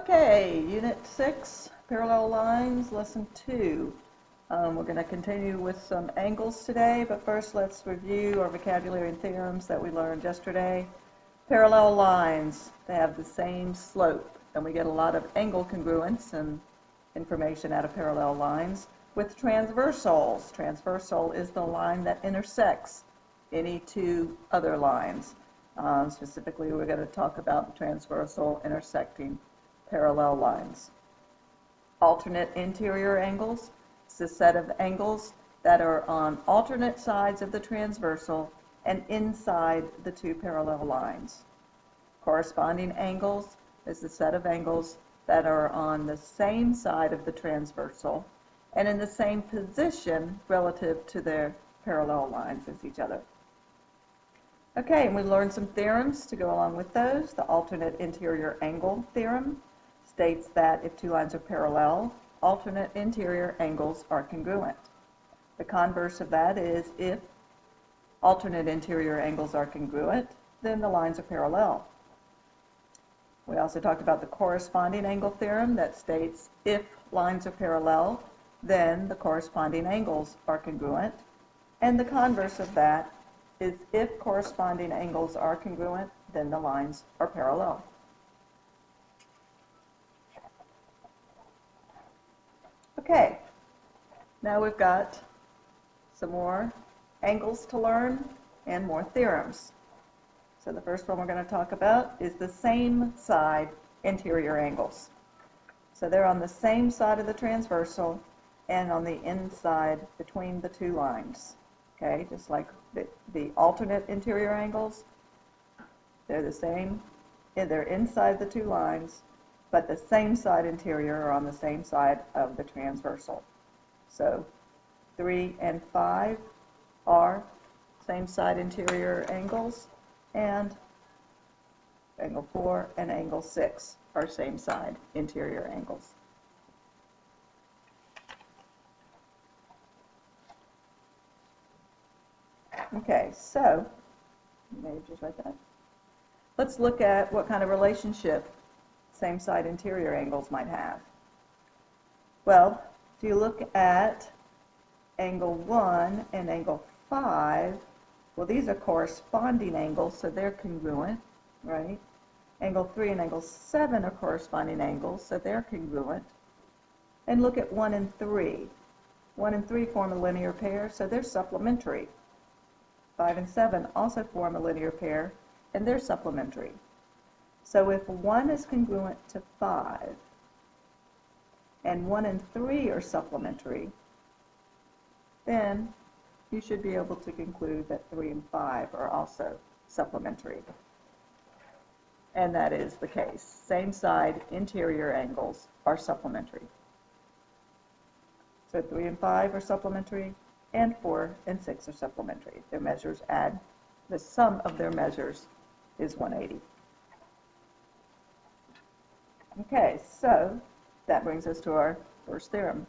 Okay, Unit 6, Parallel Lines, Lesson 2. We're going to continue with some angles today, but first let's review our vocabulary and theorems that we learned yesterday. Parallel lines, they have the same slope, and we get a lot of angle congruence and information out of parallel lines. With transversals, transversal is the line that intersects any two other lines. Specifically, we're going to talk about transversal intersecting parallel lines. Alternate interior angles, it's a set of angles that are on alternate sides of the transversal and inside the two parallel lines. Corresponding angles is a set of angles that are on the same side of the transversal and in the same position relative to their parallel lines as each other. Okay, and we learned some theorems to go along with those. The alternate interior angle theorem states that if two lines are parallel, alternate interior angles are congruent. The converse of that is if alternate interior angles are congruent, then the lines are parallel. We also talked about the corresponding angle theorem that states if lines are parallel, then the corresponding angles are congruent. And the converse of that is if corresponding angles are congruent, then the lines are parallel. Okay, now we've got some more angles to learn and more theorems. So the first one we're going to talk about is the same side interior angles. So they're on the same side of the transversal and on the inside between the two lines. Okay, just like the alternate interior angles, they're the same, they're inside the two lines, but the same side interior are on the same side of the transversal. So 3 and 5 are same side interior angles, and angle 4 and angle 6 are same side interior angles. Okay, so maybe just write that. Let's look at what kind of relationship same side interior angles might have. Well, if you look at angle 1 and angle 5, well, these are corresponding angles, so they're congruent, right? Angle 3 and angle 7 are corresponding angles, so they're congruent. And look at 1 and 3. 1 and 3 form a linear pair, so they're supplementary. 5 and 7 also form a linear pair, and they're supplementary. So if 1 is congruent to 5, and 1 and 3 are supplementary, then you should be able to conclude that 3 and 5 are also supplementary. And that is the case. Same side interior angles are supplementary. So 3 and 5 are supplementary, and 4 and 6 are supplementary. Their measures add, the sum of their measures is 180. Okay, so that brings us to our first theorem.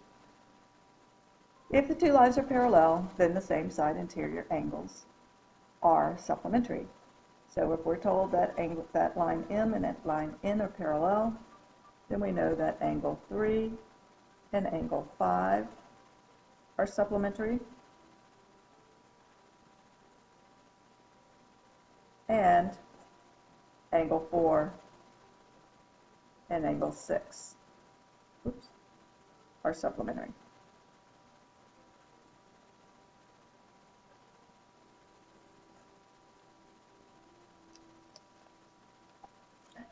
If the two lines are parallel, then the same side interior angles are supplementary. So if we're told that that line M and that line N are parallel, then we know that angle 3 and angle 5 are supplementary, and angle 4 and angle 6 are supplementary.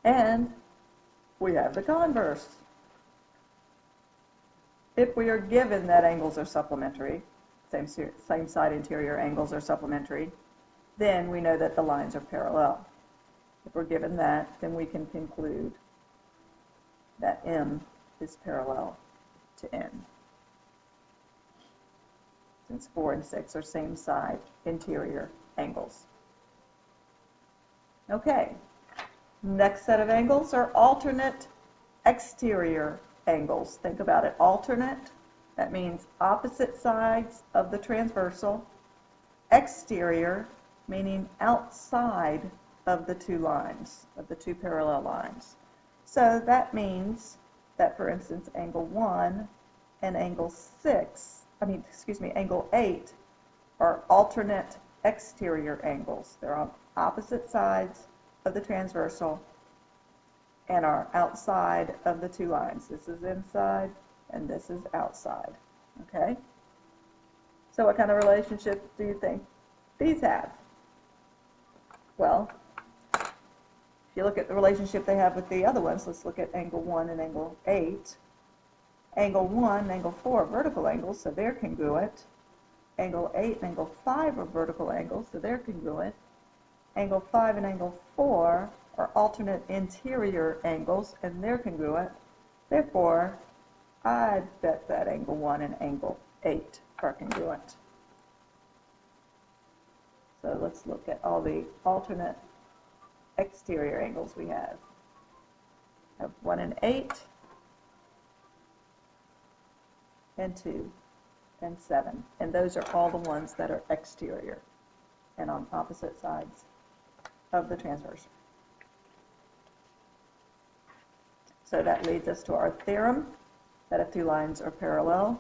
And we have the converse. If we are given that angles are supplementary, same side interior angles are supplementary, then we know that the lines are parallel. If we're given that, then we can conclude that M is parallel to N, since 4 and 6 are same side interior angles. Okay, next set of angles are alternate exterior angles. Think about it, alternate, that means opposite sides of the transversal. Exterior, meaning outside of the two lines, of the two parallel lines. So that means that, for instance, angle 1 and angle 8 are alternate exterior angles. They're on opposite sides of the transversal and are outside of the two lines. This is inside and this is outside. Okay? So what kind of relationship do you think these have? Well, if you look at the relationship they have with the other ones, let's look at angle 1 and angle 8. Angle 1 and angle 4 are vertical angles, so they're congruent. Angle 8 and angle 5 are vertical angles, so they're congruent. Angle 5 and angle 4 are alternate interior angles, and they're congruent. Therefore, I'd bet that angle 1 and angle 8 are congruent. So let's look at all the alternate exterior angles we have. We have 1 and 8, and 2, and 7. And those are all the ones that are exterior and on opposite sides of the transversal. So that leads us to our theorem that if two lines are parallel,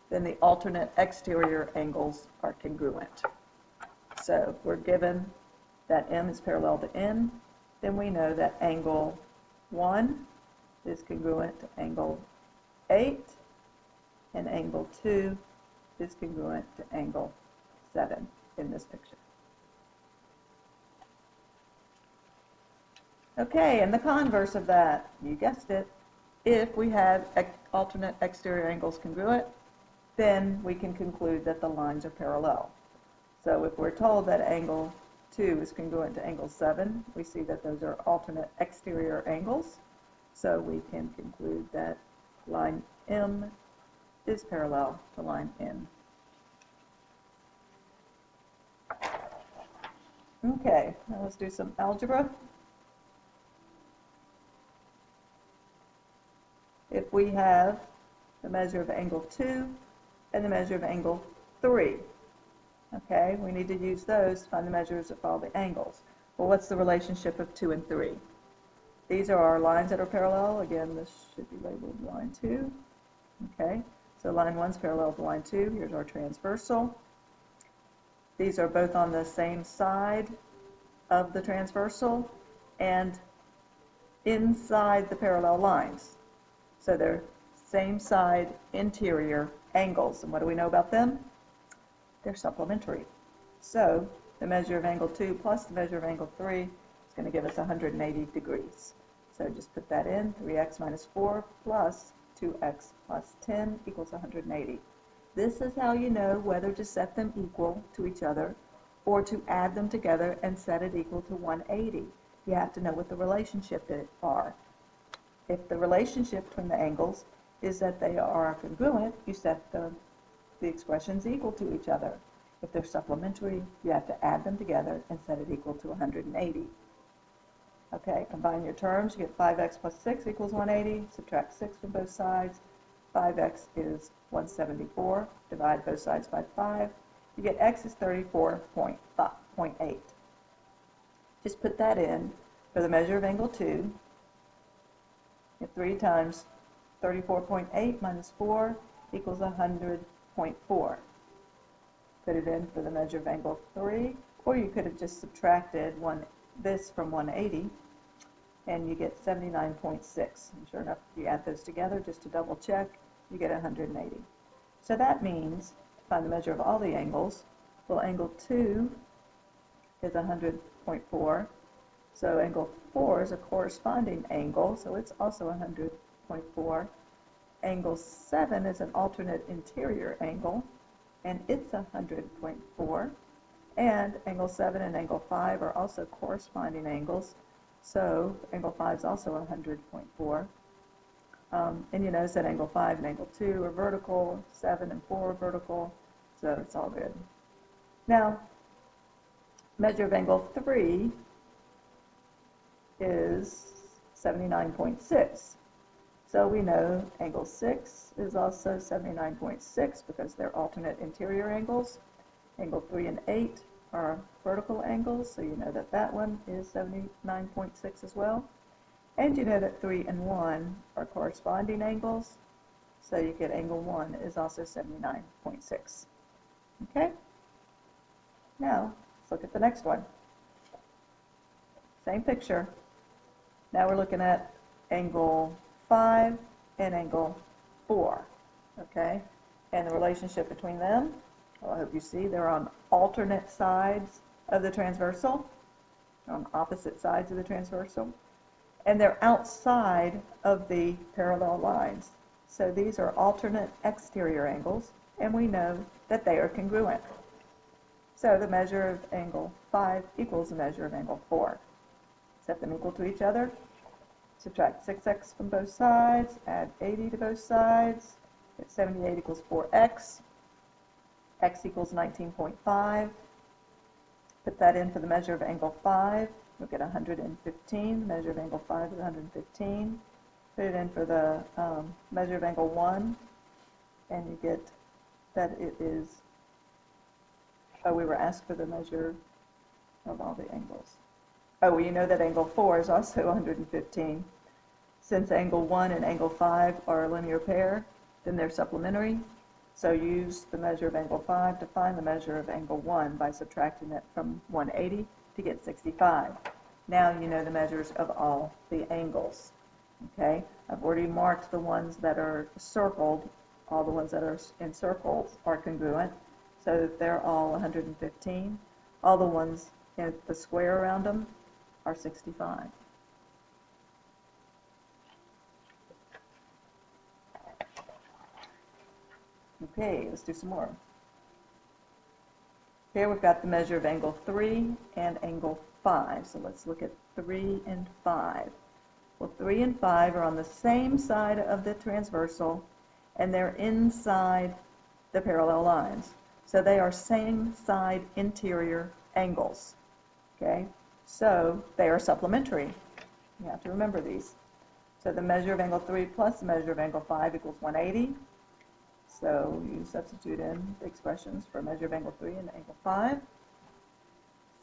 then the alternate exterior angles are congruent. So if we're given that M is parallel to N, then we know that angle 1 is congruent to angle 8, and angle 2 is congruent to angle 7 in this picture. Okay, and the converse of that, you guessed it, if we have alternate exterior angles congruent, then we can conclude that the lines are parallel. So if we're told that angle 2 is congruent to angle 7, we see that those are alternate exterior angles. So we can conclude that line M is parallel to line N. Okay, now let's do some algebra. If we have the measure of angle 2 and the measure of angle 3, okay, we need to use those to find the measures of all the angles. Well, what's the relationship of 2 and 3? These are our lines that are parallel. Again, this should be labeled line 2. Okay, so line 1 is parallel to line 2. Here's our transversal. These are both on the same side of the transversal and inside the parallel lines. So they're same side interior angles. And what do we know about them? They're supplementary. So the measure of angle 2 plus the measure of angle 3 is going to give us 180 degrees. So just put that in, 3x minus 4 plus 2x plus 10 equals 180. This is how you know whether to set them equal to each other or to add them together and set it equal to 180. You have to know what the relationship are. If the relationship between the angles is that they are congruent, you set the expressions equal to each other. If they're supplementary, you have to add them together and set it equal to 180. Okay, combine your terms, you get 5x plus 6 equals 180, subtract 6 from both sides, 5x is 174, divide both sides by 5, you get x is 34.8. Just put that in for the measure of angle 2. Get 3 times 34.8 minus 4 equals 100.4. Put it in for the measure of angle 3, or you could have just subtracted this from 180, and you get 79.6. And sure enough, if you add those together just to double check, you get 180. So that means, to find the measure of all the angles, well, angle 2 is 100.4. So angle 4 is a corresponding angle, so it's also 100.4. Angle 7 is an alternate interior angle, and it's 100.4. And angle 7 and angle 5 are also corresponding angles, so angle 5 is also 100.4. And you notice that angle 5 and angle 2 are vertical, 7 and 4 are vertical, so it's all good. Now, measure of angle 3 is 79.6. So we know angle 6 is also 79.6 because they're alternate interior angles. Angle 3 and 8 are vertical angles, so you know that that one is 79.6 as well. And you know that 3 and 1 are corresponding angles, so you get angle 1 is also 79.6. Okay? Now, let's look at the next one. Same picture. Now we're looking at angle 5 and angle 4. Okay? And the relationship between them, well, I hope you see they're on alternate sides of the transversal, on opposite sides of the transversal, and they're outside of the parallel lines. So these are alternate exterior angles, and we know that they are congruent. So the measure of angle 5 equals the measure of angle 4. Set them equal to each other. Subtract 6x from both sides, add 80 to both sides. Get 78 equals 4x. X equals 19.5. Put that in for the measure of angle 5. We'll get 115. The measure of angle 5 is 115. Put it in for the measure of angle 1, and you get that it is, oh, we were asked for the measure of all the angles. Oh, well, you know that angle 4 is also 115. Since angle 1 and angle 5 are a linear pair, then they're supplementary. So use the measure of angle 5 to find the measure of angle 1 by subtracting it from 180 to get 65. Now you know the measures of all the angles. Okay, I've already marked the ones that are circled. All the ones that are in circles are congruent, so that they're all 115. All the ones in the square around them are 65. Okay, let's do some more. Here we've got the measure of angle 3 and angle 5. So let's look at 3 and 5. Well, 3 and 5 are on the same side of the transversal, and they're inside the parallel lines. So they are same side interior angles. Okay, so they are supplementary. You have to remember these. So the measure of angle 3 plus the measure of angle 5 equals 180. So you substitute in the expressions for measure of angle 3 and angle 5.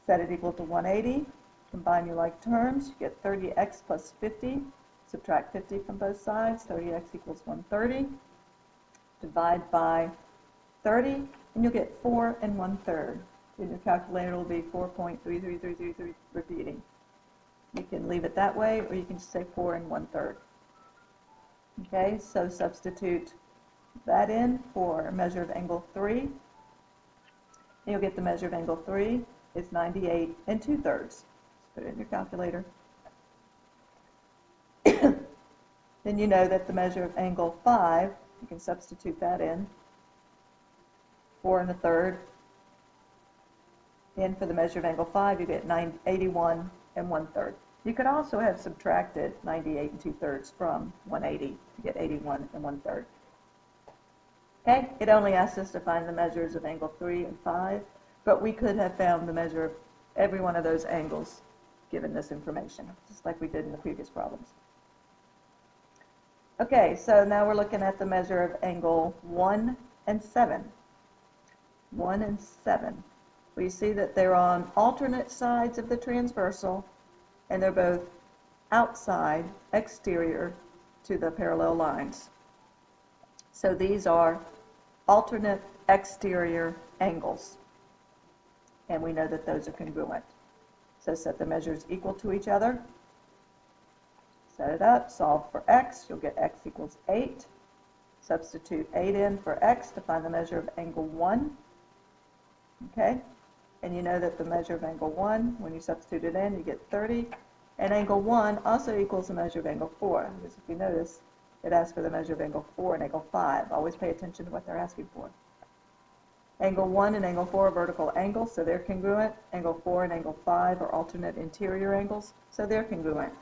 Set it equal to 180. Combine your like terms. You get 30x plus 50. Subtract 50 from both sides. 30x equals 130. Divide by 30, and you'll get 4 and 1/3. In your calculator, it will be 4.33333 repeating. You can leave it that way, or you can just say 4 and 1/3. Okay, so substitute that in for a measure of angle 3. And you'll get the measure of angle 3 is 98 and 2/3. Put it in your calculator. Then you know that the measure of angle 5, you can substitute that in. 4 1/3. In for the measure of angle 5, you get 81 and 1/3. You could also have subtracted 98 and 2/3 from 180 to get 81 and 1/3. Okay, it only asks us to find the measures of angle 3 and 5, but we could have found the measure of every one of those angles given this information, just like we did in the previous problems. Okay, so now we're looking at the measure of angle 1 and 7. 1 and 7. We see that they're on alternate sides of the transversal, and they're both outside, exterior to the parallel lines. So these are alternate exterior angles, and we know that those are congruent. So set the measures equal to each other. Set it up, solve for x, you'll get x equals 8. Substitute 8 in for x to find the measure of angle 1. Okay, and you know that the measure of angle 1, when you substitute it in, you get 30. And angle 1 also equals the measure of angle 4, because if you notice, it asks for the measure of angle 4 and angle 5. Always pay attention to what they're asking for. Angle 1 and angle 4 are vertical angles, so they're congruent. Angle 4 and angle 5 are alternate interior angles, so they're congruent.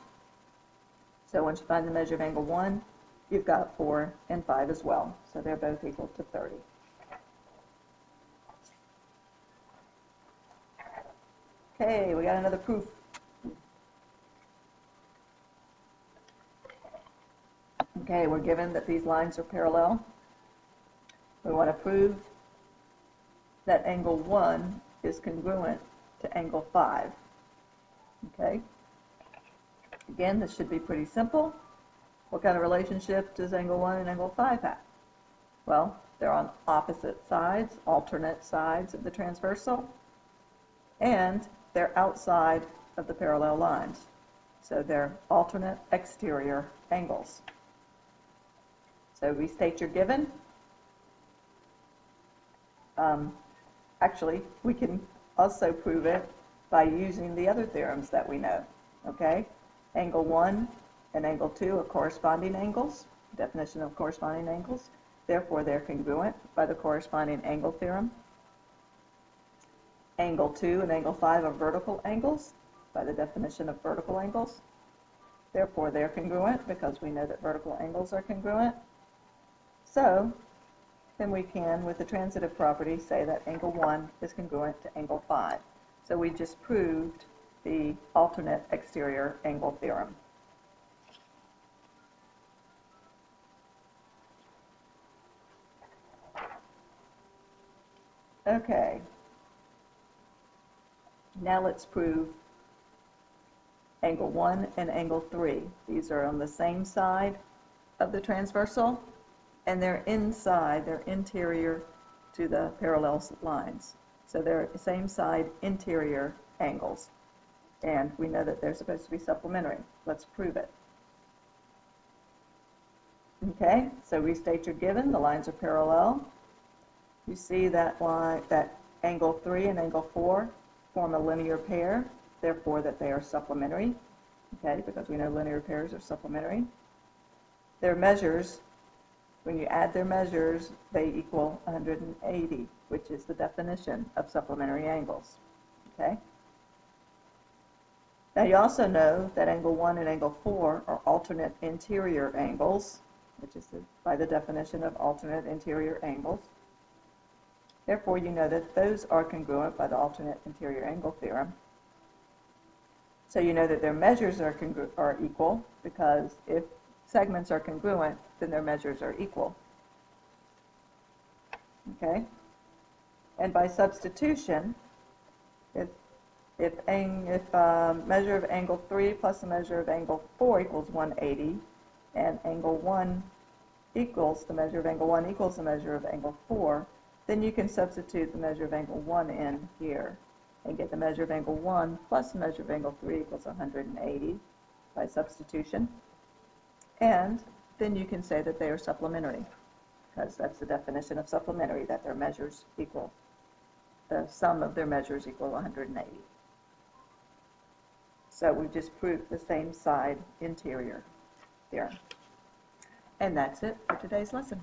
So once you find the measure of angle 1, you've got 4 and 5 as well, so they're both equal to 30. Okay, we got another proof. Okay, we're given that these lines are parallel. We want to prove that angle 1 is congruent to angle 5. Okay? Again, this should be pretty simple. What kind of relationship does angle 1 and angle 5 have? Well, they're on opposite sides, alternate sides of the transversal, and they're outside of the parallel lines. So they're alternate exterior angles. So restate your given. Actually, we can also prove it by using the other theorems that we know, okay? Angle 1 and angle 2 are corresponding angles, definition of corresponding angles. Therefore, they're congruent by the corresponding angle theorem. Angle 2 and angle 5 are vertical angles by the definition of vertical angles. Therefore, they're congruent because we know that vertical angles are congruent. So, then we can, with the transitive property, say that angle 1 is congruent to angle 5. So we just proved the alternate exterior angle theorem. Okay. Now let's prove angle 1 and angle 3. These are on the same side of the transversal, and they're inside, they're interior to the parallel lines. So they're the same side interior angles. And we know that they're supposed to be supplementary. Let's prove it. Okay, so restate your given. The lines are parallel. You see that line, that angle 3 and angle 4 form a linear pair, therefore that they are supplementary. Okay, because we know linear pairs are supplementary. Their measures, when you add their measures, they equal 180, which is the definition of supplementary angles. Okay? Now you also know that angle 1 and angle 4 are alternate interior angles, which is by the definition of alternate interior angles. Therefore, you know that those are congruent by the alternate interior angle theorem. So you know that their measures are equal, because if segments are congruent, then their measures are equal. Okay? And by substitution, if measure of angle 3 plus a measure of angle 4 equals 180, and angle 1 equals, the measure of angle 1 equals the measure of angle 4, then you can substitute the measure of angle 1 in here and get the measure of angle 1 plus the measure of angle 3 equals 180 by substitution. And then you can say that they are supplementary, because that's the definition of supplementary, that their measures equal, the sum of their measures equal 180. So we just proved the same side interior theorem. And that's it for today's lesson.